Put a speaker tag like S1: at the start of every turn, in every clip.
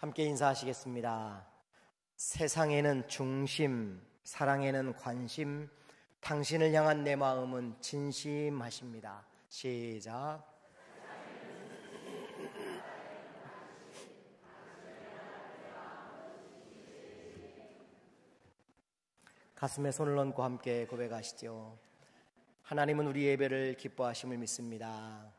S1: 함께 인사하시겠습니다. 세상에는 중심, 사랑에는 관심, 당신을 향한 내 마음은 진심하십니다. 시작. 가슴에 손을 얹고 함께 고백하시죠. 하나님은 우리 예배를 기뻐하심을 믿습니다.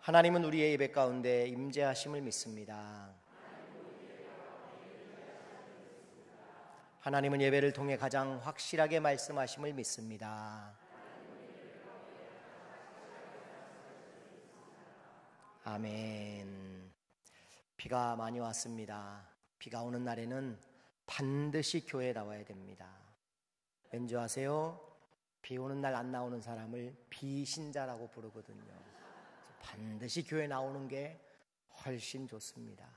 S1: 하나님은 우리의 예배 가운데 임재하심을 믿습니다. 하나님은 예배를 통해 가장 확실하게 말씀하심을 믿습니다. 아멘. 비가 많이 왔습니다. 비가 오는 날에는 반드시 교회에 나와야 됩니다. 왠지 아세요? 비 오는 날 안 나오는 사람을 비신자라고 부르거든요. 반드시 교회 나오는 게 훨씬 좋습니다.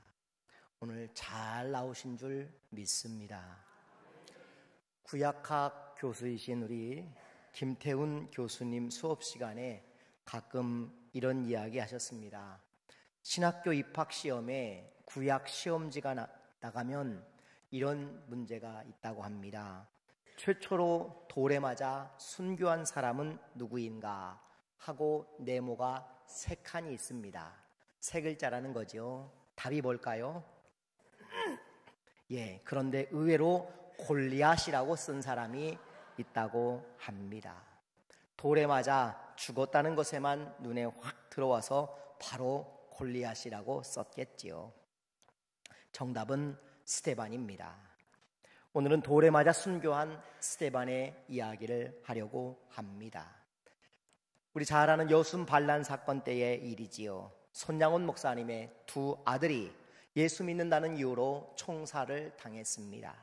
S1: 오늘 잘 나오신 줄 믿습니다. 구약학 교수이신 우리 김태훈 교수님 수업 시간에 가끔 이런 이야기 하셨습니다. 신학교 입학 시험에 구약 시험지가 나가면 이런 문제가 있다고 합니다. 최초로 돌에 맞아 순교한 사람은 누구인가 하고 네모가 3칸이 있습니다. 3글자라는 거죠. 답이 뭘까요? 그런데 의외로 골리앗이라고 쓴 사람이 있다고 합니다. 돌에 맞아 죽었다는 것에만 눈에 확 들어와서 바로 골리앗이라고 썼겠지요. 정답은 스데반입니다. 오늘은 돌에 맞아 순교한 스데반의 이야기를 하려고 합니다. 우리 잘 아는 여순 반란 사건 때의 일이지요. 손양원 목사님의 2 아들이 예수 믿는다는 이유로 총살을 당했습니다.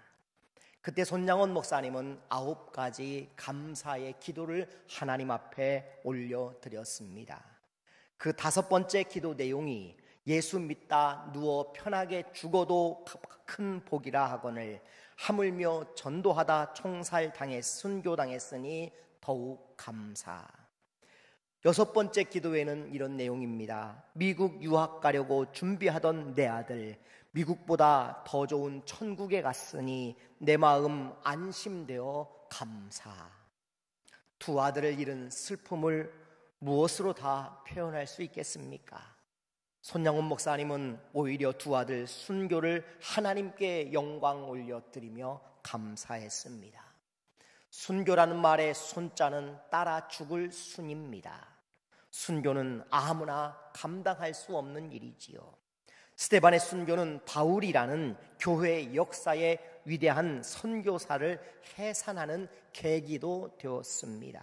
S1: 그때 손양원 목사님은 9가지 감사의 기도를 하나님 앞에 올려드렸습니다. 그 5번째 기도 내용이 예수 믿다 누워 편하게 죽어도 큰 복이라 하거늘 하물며 전도하다 총살당해 순교당했으니 더욱 감사. 6번째 기도에는 이런 내용입니다. 미국 유학 가려고 준비하던 내 아들, 미국보다 더 좋은 천국에 갔으니 내 마음 안심되어 감사. 2 아들을 잃은 슬픔을 무엇으로 다 표현할 수 있겠습니까? 손양원 목사님은 오히려 2 아들 순교를 하나님께 영광 올려드리며 감사했습니다. 순교라는 말의 손자는 따라 죽을 순입니다. 순교는 아무나 감당할 수 없는 일이지요. 스데반의 순교는 바울이라는 교회의 역사의 위대한 선교사를 해산하는 계기도 되었습니다.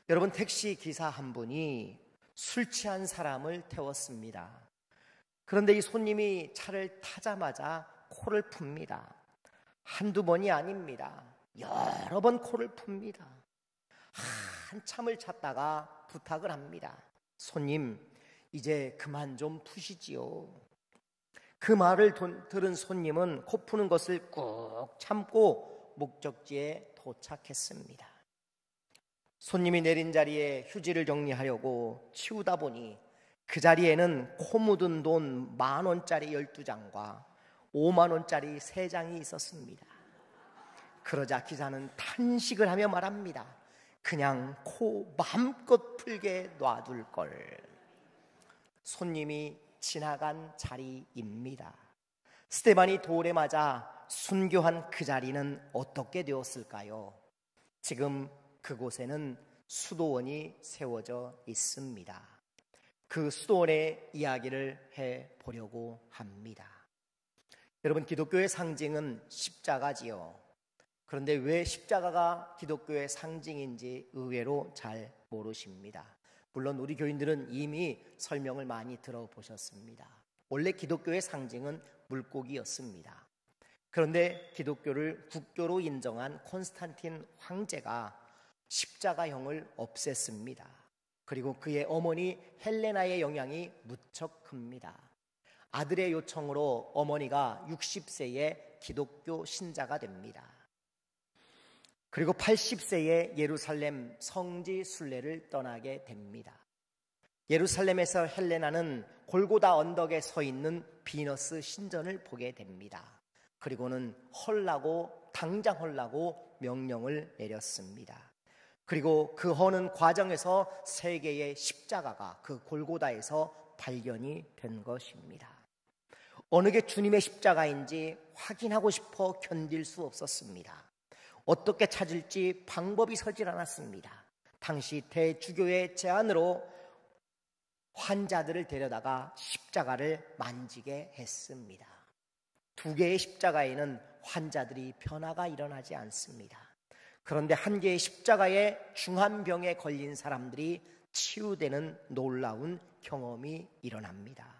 S1: 여러분, 택시 기사 한 분이 술 취한 사람을 태웠습니다. 그런데 이 손님이 차를 타자마자 코를 풉니다. 한두 번이 아닙니다. 여러 번 코를 풉니다. 한참을 찾다가 부탁을 합니다. 손님, 이제 그만 좀 푸시지요. 그 말을 들은 손님은 코 푸는 것을 꾹 참고 목적지에 도착했습니다. 손님이 내린 자리에 휴지를 정리하려고 치우다 보니 그 자리에는 코 묻은 돈 10,000원짜리 12장과 50,000원짜리 3장이 있었습니다. 그러자 기사는 탄식을 하며 말합니다. 그냥 코 마음껏 풀게 놔둘 걸. 손님이 지나간 자리입니다. 스데반이 돌에 맞아 순교한 그 자리는 어떻게 되었을까요? 지금 그곳에는 수도원이 세워져 있습니다. 그 수도원의 이야기를 해보려고 합니다. 여러분, 기독교의 상징은 십자가지요. 그런데 왜 십자가가 기독교의 상징인지 의외로 잘 모르십니다. 물론 우리 교인들은 이미 설명을 많이 들어보셨습니다. 원래 기독교의 상징은 물고기였습니다. 그런데 기독교를 국교로 인정한 콘스탄틴 황제가 십자가형을 없앴습니다. 그리고 그의 어머니 헬레나의 영향이 무척 큽니다. 아들의 요청으로 어머니가 60세에 기독교 신자가 됩니다. 그리고 80세에 예루살렘 성지 순례를 떠나게 됩니다. 예루살렘에서 헬레나는 골고다 언덕에 서 있는 비너스 신전을 보게 됩니다. 그리고는 헐라고, 당장 헐라고 명령을 내렸습니다. 그리고 그 허는 과정에서 세 개의 십자가가 그 골고다에서 발견이 된 것입니다. 어느 게 주님의 십자가인지 확인하고 싶어 견딜 수 없었습니다. 어떻게 찾을지 방법이 서질 않았습니다. 당시 대주교의 제안으로 환자들을 데려다가 십자가를 만지게 했습니다. 두 개의 십자가에는 환자들이 변화가 일어나지 않습니다. 그런데 한 개의 십자가에 중한 병에 걸린 사람들이 치유되는 놀라운 경험이 일어납니다.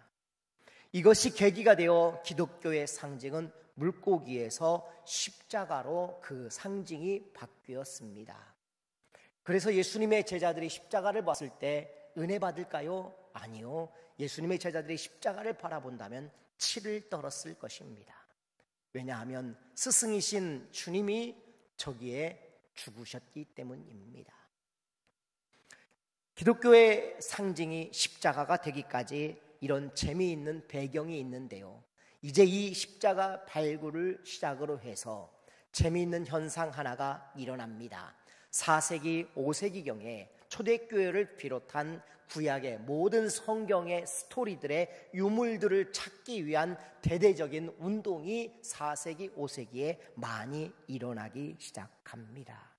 S1: 이것이 계기가 되어 기독교의 상징은 물고기에서 십자가로 그 상징이 바뀌었습니다. 그래서 예수님의 제자들이 십자가를 봤을 때 은혜 받을까요? 아니요. 예수님의 제자들이 십자가를 바라본다면 치를 떨었을 것입니다. 왜냐하면 스승이신 주님이 저기에 죽으셨기 때문입니다. 기독교의 상징이 십자가가 되기까지 이런 재미있는 배경이 있는데요. 이제 이 십자가 발굴을 시작으로 해서 재미있는 현상 하나가 일어납니다. 4세기, 5세기경에 초대교회를 비롯한 구약의 모든 성경의 스토리들의 유물들을 찾기 위한 대대적인 운동이 4세기, 5세기에 많이 일어나기 시작합니다.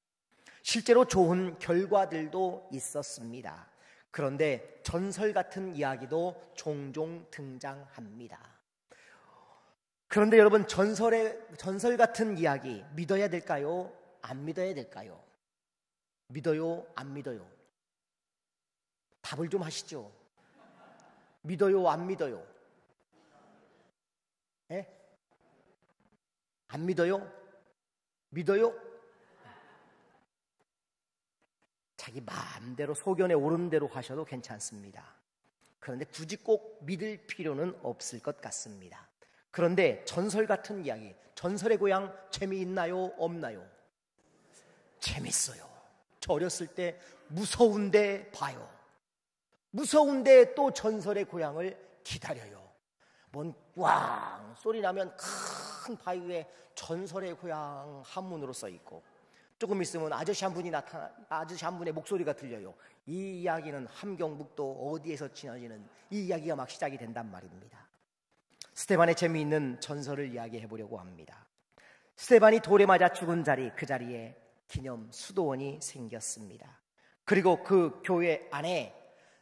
S1: 실제로 좋은 결과들도 있었습니다. 그런데 전설 같은 이야기도 종종 등장합니다. 그런데 여러분, 전설 같은 이야기 믿어야 될까요? 안 믿어야 될까요? 믿어요? 안 믿어요? 답을 좀 하시죠. 믿어요? 안 믿어요? 예? 안 믿어요? 믿어요? 자기 마음대로 소견에 오른 대로 하셔도 괜찮습니다. 그런데 굳이 꼭 믿을 필요는 없을 것 같습니다. 그런데 전설 같은 이야기, 전설의 고향 재미있나요? 없나요? 재밌어요. 저 어렸을 때 무서운데 봐요. 무서운데 또 전설의 고향을 기다려요. 뭔 꽝 소리 나면 큰 바위 위에 전설의 고향 한문으로 써 있고, 조금 있으면 아저씨 한 분의 목소리가 들려요. 이 이야기는 함경북도 어디에서 지어지는 이 이야기가 막 시작이 된단 말입니다. 스데반의 재미있는 전설을 이야기해 보려고 합니다. 스데반이 돌에 맞아 죽은 자리, 그 자리에 기념 수도원이 생겼습니다. 그리고 그 교회 안에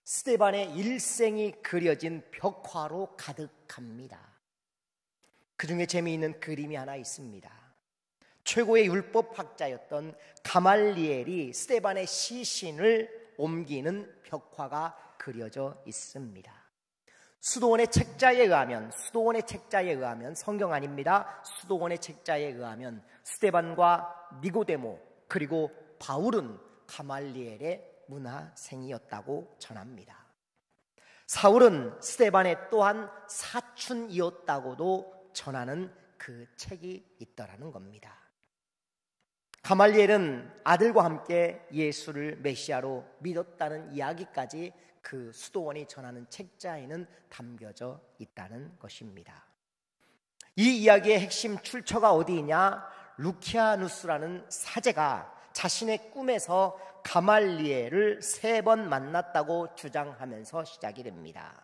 S1: 스데반의 일생이 그려진 벽화로 가득합니다. 그 중에 재미있는 그림이 하나 있습니다. 최고의 율법학자였던 가말리엘이 스데반의 시신을 옮기는 벽화가 그려져 있습니다. 수도원의 책자에 의하면 성경 아닙니다. 수도원의 책자에 의하면 스데반과 니고데모 그리고 바울은 가말리엘의 문하생이었다고 전합니다. 사울은 스데반의 또한 사촌이었다고도 전하는 그 책이 있더라는 겁니다. 가말리엘은 아들과 함께 예수를 메시아로 믿었다는 이야기까지 그 수도원이 전하는 책자에는 담겨져 있다는 것입니다. 이 이야기의 핵심 출처가 어디이냐? 루키아누스라는 사제가 자신의 꿈에서 가말리엘을 3번 만났다고 주장하면서 시작이 됩니다.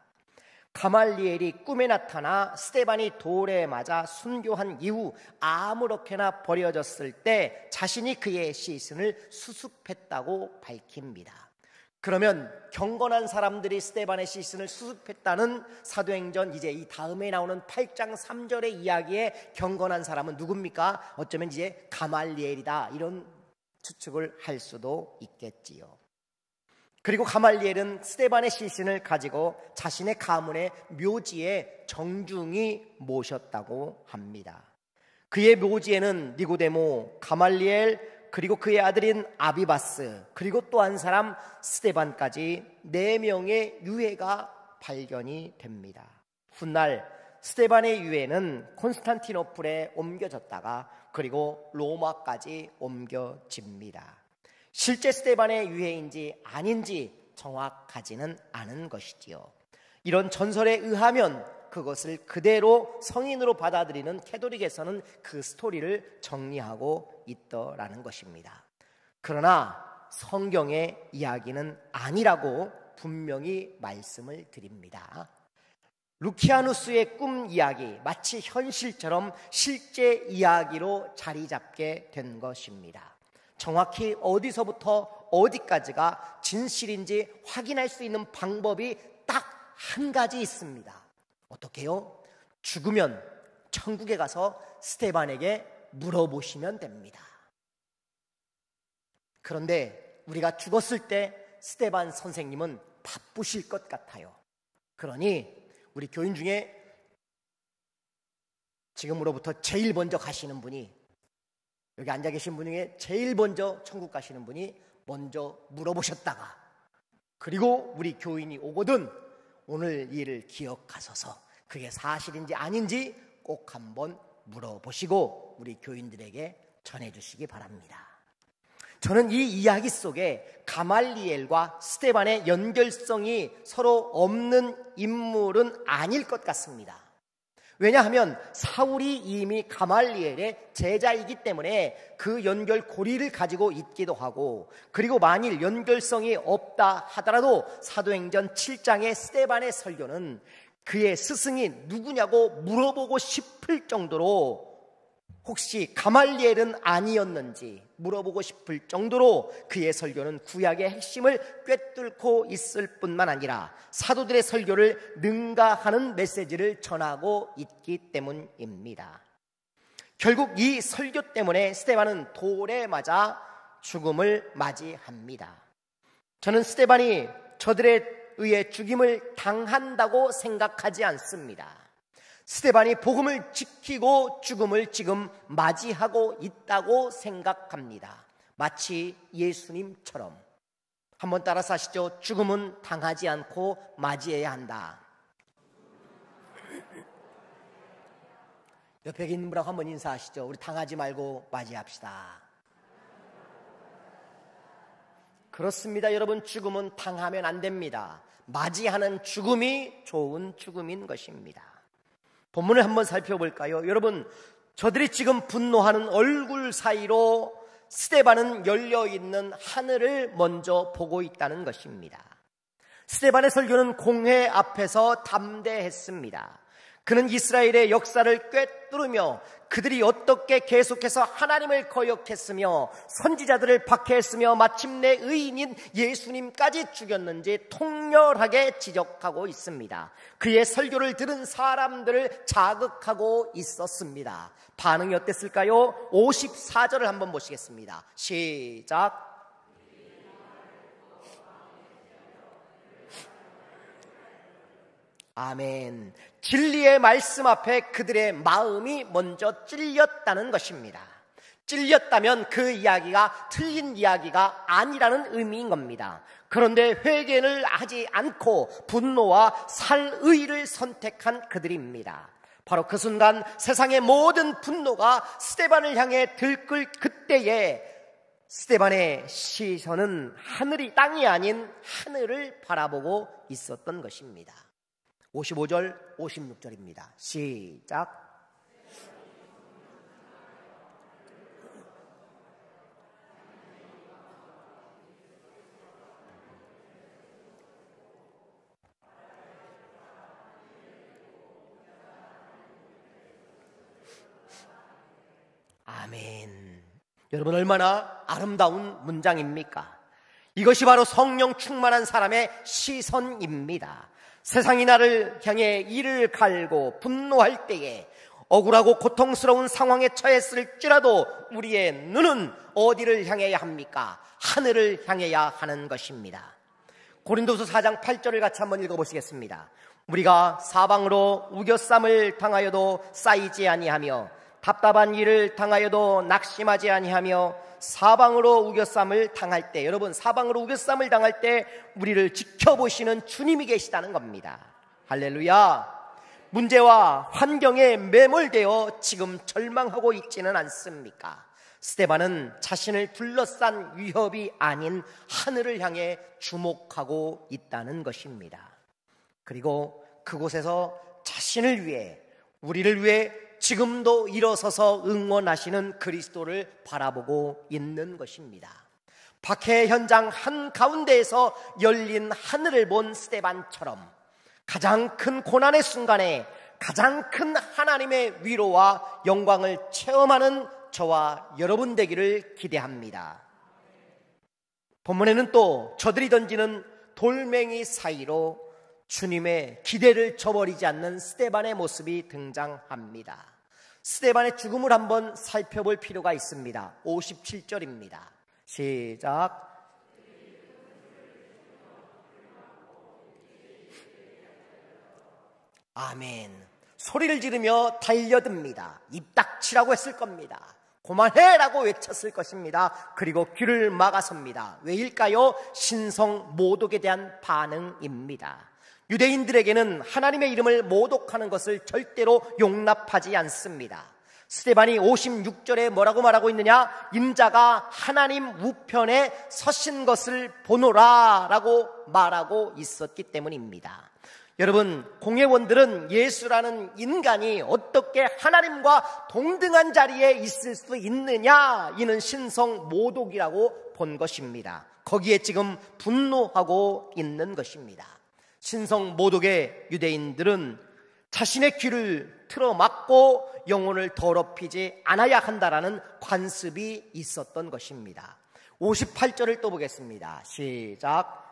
S1: 가말리엘이 꿈에 나타나 스데반이 돌에 맞아 순교한 이후 아무렇게나 버려졌을 때 자신이 그의 시신을 수습했다고 밝힙니다. 그러면 경건한 사람들이 스데반의 시신을 수습했다는 사도행전 이제 이 다음에 나오는 8장 3절의 이야기에 경건한 사람은 누굽니까? 어쩌면 이제 가말리엘이다, 이런 추측을 할 수도 있겠지요. 그리고 가말리엘은 스데반의 시신을 가지고 자신의 가문의 묘지에 정중히 모셨다고 합니다. 그의 묘지에는 니고데모, 가말리엘, 그리고 그의 아들인 아비바스, 그리고 또 한 사람 스데반까지 4명의 유해가 발견이 됩니다. 훗날 스데반의 유해는 콘스탄티노플에 옮겨졌다가 그리고 로마까지 옮겨집니다. 실제 스데반의 유해인지 아닌지 정확하지는 않은 것이지요. 이런 전설에 의하면 그것을 그대로 성인으로 받아들이는 캐톨릭에서는 그 스토리를 정리하고 있더라는 것입니다. 그러나 성경의 이야기는 아니라고 분명히 말씀을 드립니다. 루키아누스의 꿈 이야기, 마치 현실처럼 실제 이야기로 자리 잡게 된 것입니다. 정확히 어디서부터 어디까지가 진실인지 확인할 수 있는 방법이 딱 한 가지 있습니다. 어떻게요? 죽으면 천국에 가서 스테반에게 물어보시면 됩니다. 그런데 우리가 죽었을 때 스테반 선생님은 바쁘실 것 같아요. 그러니 우리 교인 중에 지금으로부터 제일 먼저 가시는 분이, 여기 앉아 계신 분 중에 제일 먼저 천국 가시는 분이 먼저 물어보셨다가, 그리고 우리 교인이 오거든 오늘 일을 기억하셔서 그게 사실인지 아닌지 꼭 한번 물어보시고 우리 교인들에게 전해주시기 바랍니다. 저는 이 이야기 속에 가말리엘과 스데반의 연결성이 서로 없는 인물은 아닐 것 같습니다. 왜냐하면 사울이 이미 가말리엘의 제자이기 때문에 그 연결고리를 가지고 있기도 하고, 그리고 만일 연결성이 없다 하더라도 사도행전 7장의 스데반의 설교는 그의 스승이 누구냐고 물어보고 싶을 정도로, 혹시 가말리엘은 아니었는지 물어보고 싶을 정도로 그의 설교는 구약의 핵심을 꿰뚫고 있을 뿐만 아니라 사도들의 설교를 능가하는 메시지를 전하고 있기 때문입니다. 결국 이 설교 때문에 스데반은 돌에 맞아 죽음을 맞이합니다. 저는 스데반이 저들에 의해 죽임을 당한다고 생각하지 않습니다. 스데반이 복음을 지키고 죽음을 지금 맞이하고 있다고 생각합니다. 마치 예수님처럼. 한번 따라서 하시죠. 죽음은 당하지 않고 맞이해야 한다. 옆에 있는 분하고 한번 인사하시죠. 우리 당하지 말고 맞이합시다. 그렇습니다. 여러분, 죽음은 당하면 안 됩니다. 맞이하는 죽음이 좋은 죽음인 것입니다. 본문을 한번 살펴볼까요? 여러분, 저들이 지금 분노하는 얼굴 사이로 스데반은 열려있는 하늘을 먼저 보고 있다는 것입니다. 스데반의 설교는 공회 앞에서 담대했습니다. 그는 이스라엘의 역사를 꿰뚫으며 그들이 어떻게 계속해서 하나님을 거역했으며 선지자들을 박해했으며 마침내 의인인 예수님까지 죽였는지 통렬하게 지적하고 있습니다. 그의 설교를 들은 사람들을 자극하고 있었습니다. 반응이 어땠을까요? 54절을 한번 보시겠습니다. 시작. 아멘. 진리의 말씀 앞에 그들의 마음이 먼저 찔렸다는 것입니다. 찔렸다면 그 이야기가 틀린 이야기가 아니라는 의미인 겁니다. 그런데 회개를 하지 않고 분노와 살의를 선택한 그들입니다. 바로 그 순간 세상의 모든 분노가 스데반을 향해 들끓 그때에 스데반의 시선은 하늘이 땅이 아닌 하늘을 바라보고 있었던 것입니다. 55절, 56절입니다. 시작. 아멘. 여러분, 얼마나 아름다운 문장입니까? 이것이 바로 성령 충만한 사람의 시선입니다. 세상이 나를 향해 이를 갈고 분노할 때에, 억울하고 고통스러운 상황에 처했을지라도 우리의 눈은 어디를 향해야 합니까? 하늘을 향해야 하는 것입니다. 고린도서 4장 8절을 같이 한번 읽어보시겠습니다. 우리가 사방으로 우겨쌈을 당하여도 쌓이지 아니하며 답답한 일을 당하여도 낙심하지 아니하며 사방으로 우겨쌈을 당할 때, 여러분, 사방으로 우겨쌈을 당할 때 우리를 지켜보시는 주님이 계시다는 겁니다. 할렐루야. 문제와 환경에 매몰되어 지금 절망하고 있지는 않습니까? 스데반은 자신을 둘러싼 위협이 아닌 하늘을 향해 주목하고 있다는 것입니다. 그리고 그곳에서 자신을 위해, 우리를 위해 지금도 일어서서 응원하시는 그리스도를 바라보고 있는 것입니다. 박해 현장 한가운데에서 열린 하늘을 본 스데반처럼 가장 큰 고난의 순간에 가장 큰 하나님의 위로와 영광을 체험하는 저와 여러분 되기를 기대합니다. 본문에는 또 저들이 던지는 돌멩이 사이로 주님의 기대를 저버리지 않는 스데반의 모습이 등장합니다. 스데반의 죽음을 한번 살펴볼 필요가 있습니다. 57절입니다. 시작. 아멘. 소리를 지르며 달려듭니다. 입 닥치라고 했을 겁니다. 그만해라고 외쳤을 것입니다. 그리고 귀를 막아섭니다. 왜일까요? 신성 모독에 대한 반응입니다. 유대인들에게는 하나님의 이름을 모독하는 것을 절대로 용납하지 않습니다. 스데반이 56절에 뭐라고 말하고 있느냐? 인자가 하나님 우편에 서신 것을 보노라 라고 말하고 있었기 때문입니다. 여러분, 공회원들은 예수라는 인간이 어떻게 하나님과 동등한 자리에 있을 수 있느냐, 이는 신성 모독이라고 본 것입니다. 거기에 지금 분노하고 있는 것입니다. 신성 모독의 유대인들은 자신의 귀를 틀어막고 영혼을 더럽히지 않아야 한다라는 관습이 있었던 것입니다. 58절을 또 보겠습니다. 시작.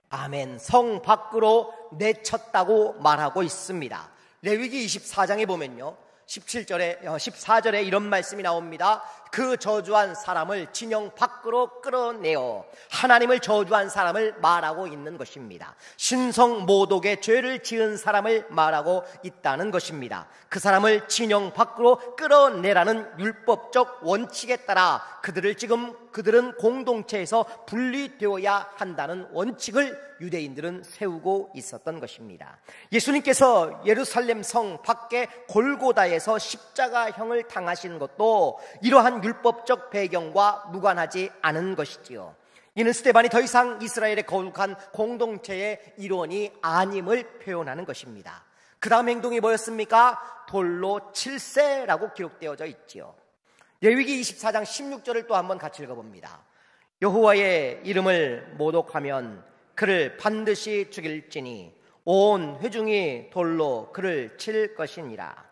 S1: 아멘. 성 밖으로 내쳤다고 말하고 있습니다. 레위기 24장에 보면요, 14절에 이런 말씀이 나옵니다. 그 저주한 사람을 진영 밖으로 끌어내어 하나님을 저주한 사람을 말하고 있는 것입니다. 신성 모독의 죄를 지은 사람을 말하고 있다는 것입니다. 그 사람을 진영 밖으로 끌어내라는 율법적 원칙에 따라 그들은 공동체에서 분리되어야 한다는 원칙을 유대인들은 세우고 있었던 것입니다. 예수님께서 예루살렘 성 밖에 골고다에서 십자가형을 당하신 것도 이러한 율법적 배경과 무관하지 않은 것이지요. 이는 스데반이 더 이상 이스라엘의 거룩한 공동체의 일원이 아님을 표현하는 것입니다. 그 다음 행동이 뭐였습니까? 돌로 칠세라고 기록되어져 있지요. 레위기 24장 16절을 또 한번 같이 읽어봅니다. 여호와의 이름을 모독하면 그를 반드시 죽일지니 온 회중이 돌로 그를 칠 것이니라.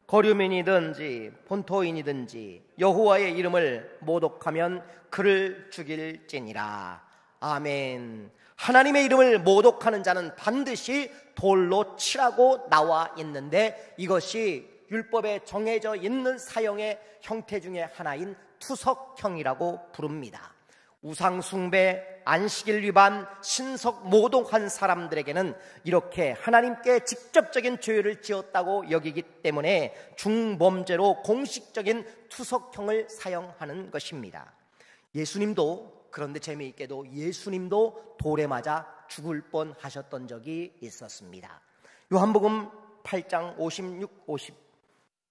S1: 거류민이든지 본토인이든지 여호와의 이름을 모독하면 그를 죽일지니라. 아멘. 하나님의 이름을 모독하는 자는 반드시 돌로 치라고 나와 있는데, 이것이 율법에 정해져 있는 사형의 형태 중에 하나인 투석형이라고 부릅니다. 우상숭배, 안식일 위반, 신석 모독한 사람들에게는 이렇게 하나님께 직접적인 죄를 지었다고 여기기 때문에 중범죄로 공식적인 투석형을 사용하는 것입니다. 예수님도, 그런데 재미있게도 예수님도 돌에 맞아 죽을 뻔하셨던 적이 있었습니다. 요한복음 8장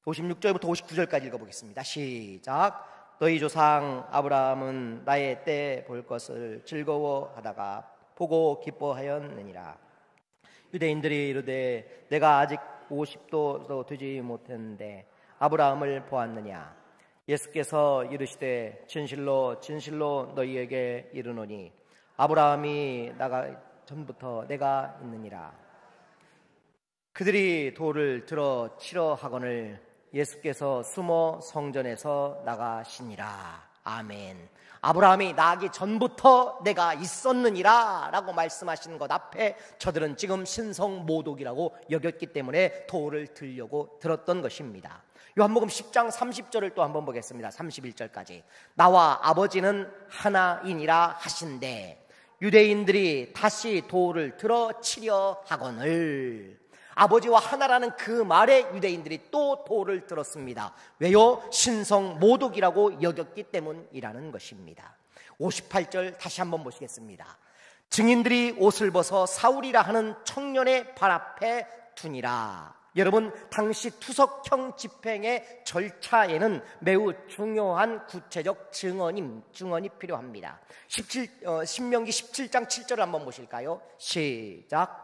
S1: 56절부터 59절까지 읽어보겠습니다. 시작. 너희 조상 아브라함은 나의 때 볼 것을 즐거워하다가 보고 기뻐하였느니라. 유대인들이 이르되 내가 아직 50도도 되지 못했는데 아브라함을 보았느냐. 예수께서 이르시되 진실로 진실로 너희에게 이르노니 아브라함이 나가 전부터 내가 있느니라. 그들이 돌을 들어 치려 하거늘 예수께서 숨어 성전에서 나가시니라. 아멘. 아브라함이 나기 전부터 내가 있었느니라 라고 말씀하시는 것 앞에 저들은 지금 신성 모독이라고 여겼기 때문에 돌을 들려고 들었던 것입니다. 요한복음 10장 30절을 또 한번 보겠습니다. 31절까지. 나와 아버지는 하나이니라 하신대 유대인들이 다시 돌을 들어 치려 하거늘. 아버지와 하나라는 그 말에 유대인들이 또 돌을 들었습니다. 왜요? 신성 모독이라고 여겼기 때문이라는 것입니다. 58절 다시 한번 보시겠습니다. 증인들이 옷을 벗어 사울이라 하는 청년의 발 앞에 두니라. 여러분, 당시 투석형 집행의 절차에는 매우 중요한 구체적 증언이 필요합니다. 신명기 17장 7절을 한번 보실까요? 시작.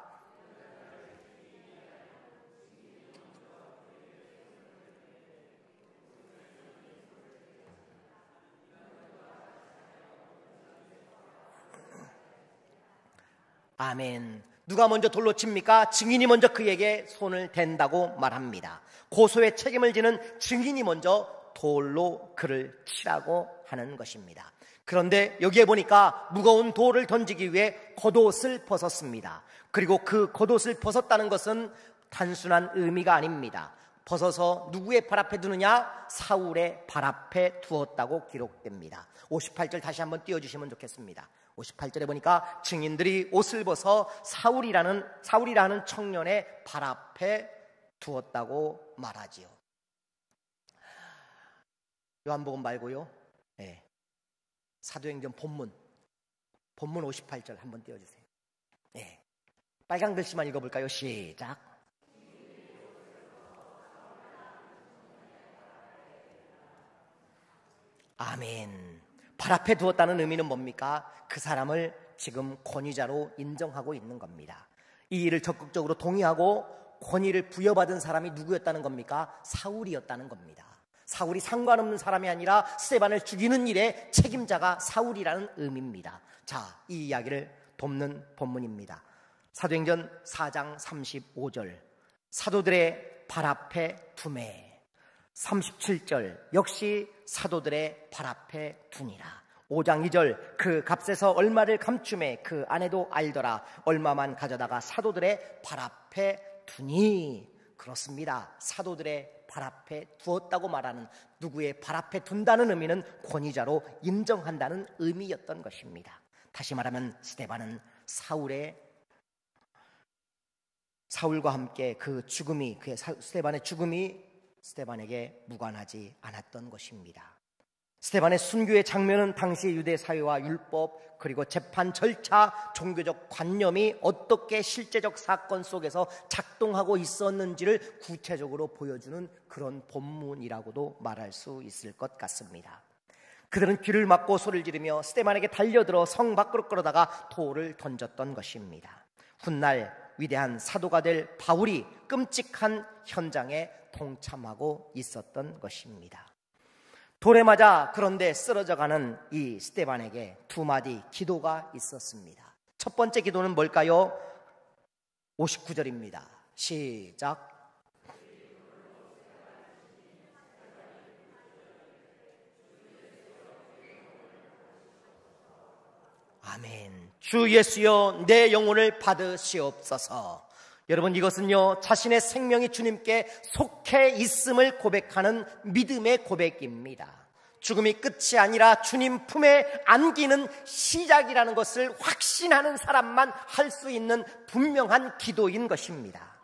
S1: 아멘. 누가 먼저 돌로 칩니까? 증인이 먼저 그에게 손을 댄다고 말합니다. 고소의 책임을 지는 증인이 먼저 돌로 그를 치라고 하는 것입니다. 그런데 여기에 보니까 무거운 돌을 던지기 위해 겉옷을 벗었습니다. 그리고 그 겉옷을 벗었다는 것은 단순한 의미가 아닙니다. 벗어서 누구의 발 앞에 두느냐? 사울의 발 앞에 두었다고 기록됩니다. 58절 다시 한번 띄워주시면 좋겠습니다. 58절에 보니까 증인들이 옷을 벗어 사울이라 하는 청년의 발 앞에 두었다고 말하지요. 요한복음 말고요, 네. 사도행전 본문 58절 한번 띄워주세요. 네. 빨간 글씨만 읽어볼까요? 시작. 아멘. 발 앞에 두었다는 의미는 뭡니까? 그 사람을 지금 권위자로 인정하고 있는 겁니다. 이 일을 적극적으로 동의하고 권위를 부여받은 사람이 누구였다는 겁니까? 사울이었다는 겁니다. 사울이 상관없는 사람이 아니라 스데반을 죽이는 일의 책임자가 사울이라는 의미입니다. 자, 이 이야기를 돕는 본문입니다. 사도행전 4장 35절 사도들의 발 앞에 두매. 37절 역시 사도들의 발 앞에 두니라. 5장 2절 그 값에서 얼마를 감춤해 그 아내도 알더라. 얼마만 가져다가 사도들의 발 앞에 두니. 그렇습니다. 사도들의 발 앞에 두었다고 말하는, 누구의 발 앞에 둔다는 의미는 권위자로 인정한다는 의미였던 것입니다. 다시 말하면 스데반은 사울과 함께 그 죽음이, 그의 스데반의 죽음이 스데반에게 무관하지 않았던 것입니다. 스데반의 순교의 장면은 당시 유대 사회와 율법, 그리고 재판 절차, 종교적 관념이 어떻게 실제적 사건 속에서 작동하고 있었는지를 구체적으로 보여주는 그런 본문이라고도 말할 수 있을 것 같습니다. 그들은 귀를 막고 소리를 지르며 스데반에게 달려들어 성 밖으로 끌어다가 돌을 던졌던 것입니다. 훗날 위대한 사도가 될 바울이 끔찍한 현장에 동참하고 있었던 것입니다. 돌에 맞아 그런데 쓰러져가는 이 스데반에게 두 마디 기도가 있었습니다. 첫 번째 기도는 뭘까요? 59절입니다. 시작. 아멘. 주 예수여 내 영혼을 받으시옵소서. 여러분, 이것은요 자신의 생명이 주님께 속해 있음을 고백하는 믿음의 고백입니다. 죽음이 끝이 아니라 주님 품에 안기는 시작이라는 것을 확신하는 사람만 할 수 있는 분명한 기도인 것입니다.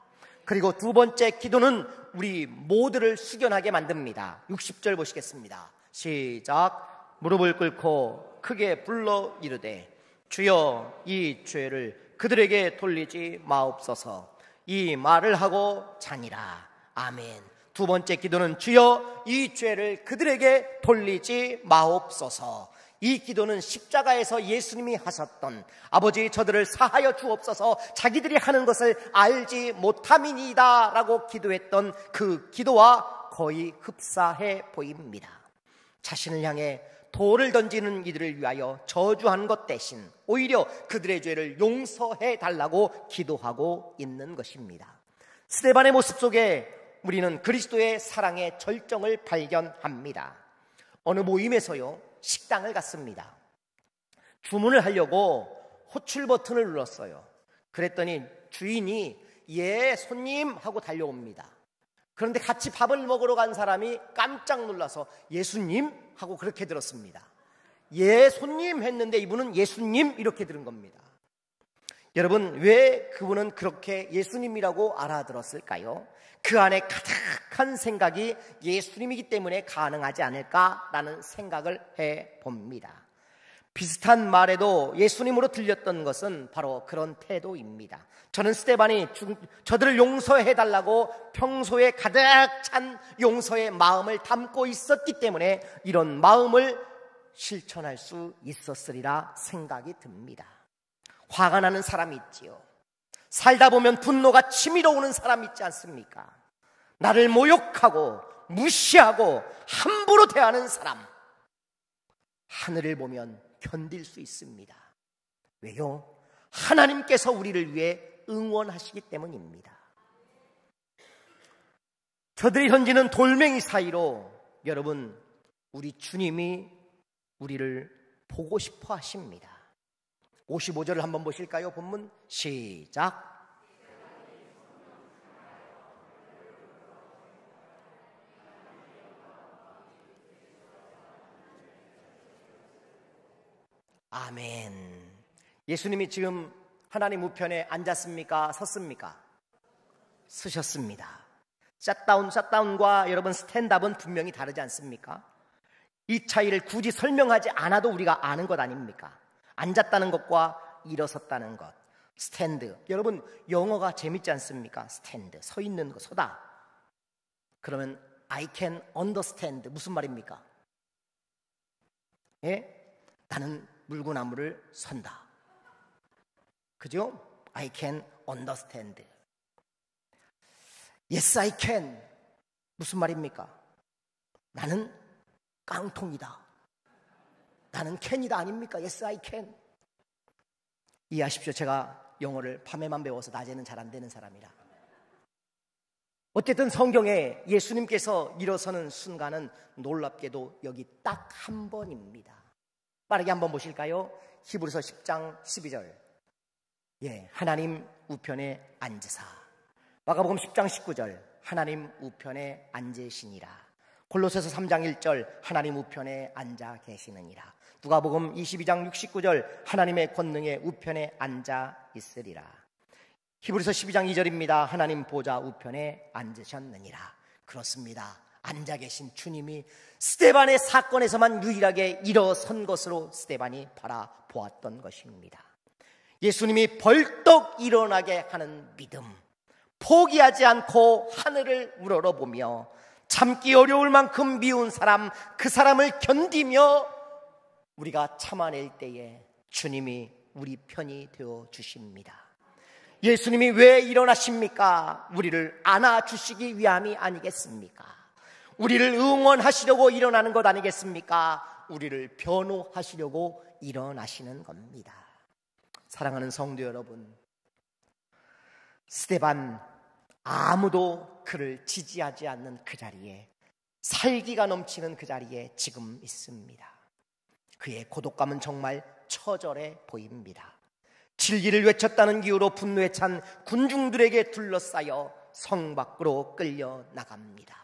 S1: 그리고 두 번째 기도는 우리 모두를 숙연하게 만듭니다. 60절 보시겠습니다. 시작. 무릎을 꿇고 크게 불러 이르되 주여 이 죄를 그들에게 돌리지 마옵소서. 이 말을 하고 자니라. 아멘. 두 번째 기도는 주여 이 죄를 그들에게 돌리지 마옵소서. 이 기도는 십자가에서 예수님이 하셨던 아버지 저들을 사하여 주옵소서 자기들이 하는 것을 알지 못함이니이다 라고 기도했던 그 기도와 거의 흡사해 보입니다. 자신을 향해 돌을 던지는 이들을 위하여 저주한 것 대신 오히려 그들의 죄를 용서해 달라고 기도하고 있는 것입니다. 스데반의 모습 속에 우리는 그리스도의 사랑의 절정을 발견합니다. 어느 모임에서요 식당을 갔습니다. 주문을 하려고 호출 버튼을 눌렀어요. 그랬더니 주인이 예 손님 하고 달려옵니다. 그런데 같이 밥을 먹으러 간 사람이 깜짝 놀라서 예수님? 하고 그렇게 들었습니다. 예 손님 했는데 이분은 예수님 이렇게 들은 겁니다. 여러분, 왜 그분은 그렇게 예수님이라고 알아들었을까요? 그 안에 가득한 생각이 예수님이기 때문에 가능하지 않을까라는 생각을 해봅니다. 비슷한 말에도 예수님으로 들렸던 것은 바로 그런 태도입니다. 저는 스데반이 저들을 용서해달라고 평소에 가득 찬 용서의 마음을 담고 있었기 때문에 이런 마음을 실천할 수 있었으리라 생각이 듭니다. 화가 나는 사람이 있지요. 살다 보면 분노가 치밀어 오는 사람 있지 않습니까? 나를 모욕하고 무시하고 함부로 대하는 사람, 하늘을 보면 견딜 수 있습니다. 왜요? 하나님께서 우리를 위해 응원하시기 때문입니다. 저들이 던지는 돌멩이 사이로 여러분, 우리 주님이 우리를 보고 싶어 하십니다. 55절을 한번 보실까요? 본문 시작. 아멘. 예수님이 지금 하나님 우편에 앉았습니까? 섰습니까? 서셨습니다. 샷다운과 여러분 스탠드업은 분명히 다르지 않습니까? 이 차이를 굳이 설명하지 않아도 우리가 아는 것 아닙니까? 앉았다는 것과 일어섰다는 것. 스탠드. 여러분 영어가 재밌지 않습니까? 스탠드. 서 있는 거, 서다. 그러면 I can understand. 무슨 말입니까? 예? 나는 물구나무를 선다. 그죠? I can understand. Yes, I can. 무슨 말입니까? 나는 깡통이다. 나는 can이다 아닙니까? Yes, I can. 이해하십시오. 제가 영어를 밤에만 배워서 낮에는 잘 안 되는 사람이라. 어쨌든 성경에 예수님께서 일어서는 순간은 놀랍게도 여기 딱 한 번입니다. 빠르게 한번 보실까요? 히브리서 10장 12절. 예, 하나님 우편에 앉으사. 마가복음 10장 19절. 하나님 우편에 앉으시니라. 골로새서 3장 1절. 하나님 우편에 앉아 계시느니라. 누가복음 22장 69절. 하나님의 권능의 우편에 앉아 있으리라. 히브리서 12장 2절입니다. 하나님 보좌 우편에 앉으셨느니라. 그렇습니다. 앉아 계신 주님이 스데반의 사건에서만 유일하게 일어선 것으로 스데반이 바라보았던 것입니다. 예수님이 벌떡 일어나게 하는 믿음, 포기하지 않고 하늘을 우러러보며 참기 어려울 만큼 미운 사람, 그 사람을 견디며 우리가 참아낼 때에 주님이 우리 편이 되어 주십니다. 예수님이 왜 일어나십니까? 우리를 안아주시기 위함이 아니겠습니까? 우리를 응원하시려고 일어나는 것 아니겠습니까? 우리를 변호하시려고 일어나시는 겁니다. 사랑하는 성도 여러분, 스데반 아무도 그를 지지하지 않는 그 자리에, 살기가 넘치는 그 자리에 지금 있습니다. 그의 고독감은 정말 처절해 보입니다. 진리를 외쳤다는 이유로 분노에 찬 군중들에게 둘러싸여 성 밖으로 끌려 나갑니다.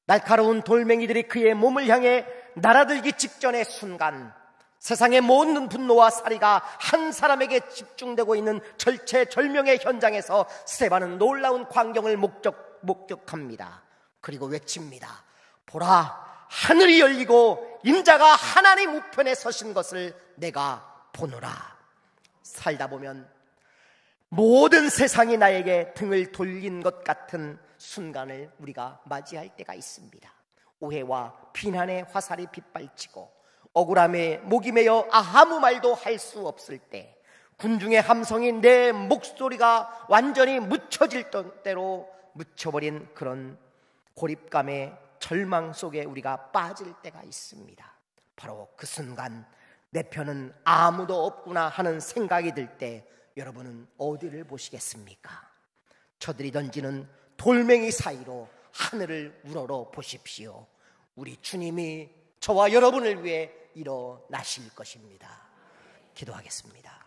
S1: 날카로운 돌멩이들이 그의 몸을 향해 날아들기 직전의 순간, 세상의 모든 분노와 살이가 한 사람에게 집중되고 있는 절체절명의 현장에서 스데반은 놀라운 광경을 목격합니다. 그리고 외칩니다. 보라, 하늘이 열리고 인자가 하나님 우편에 서신 것을 내가 보노라. 살다 보면 모든 세상이 나에게 등을 돌린 것 같은 순간을 우리가 맞이할 때가 있습니다. 오해와 비난의 화살이 빗발치고 억울함에 목이 메어 아무 말도 할 수 없을 때, 군중의 함성이 내 목소리가 완전히 묻혀질 때로 묻혀버린 그런 고립감의 절망 속에 우리가 빠질 때가 있습니다. 바로 그 순간 내 편은 아무도 없구나 하는 생각이 들 때 여러분은 어디를 보시겠습니까? 저들이 던지는 돌멩이 사이로 하늘을 우러러 보십시오. 우리 주님이 저와 여러분을 위해 일어나실 것입니다. 기도하겠습니다.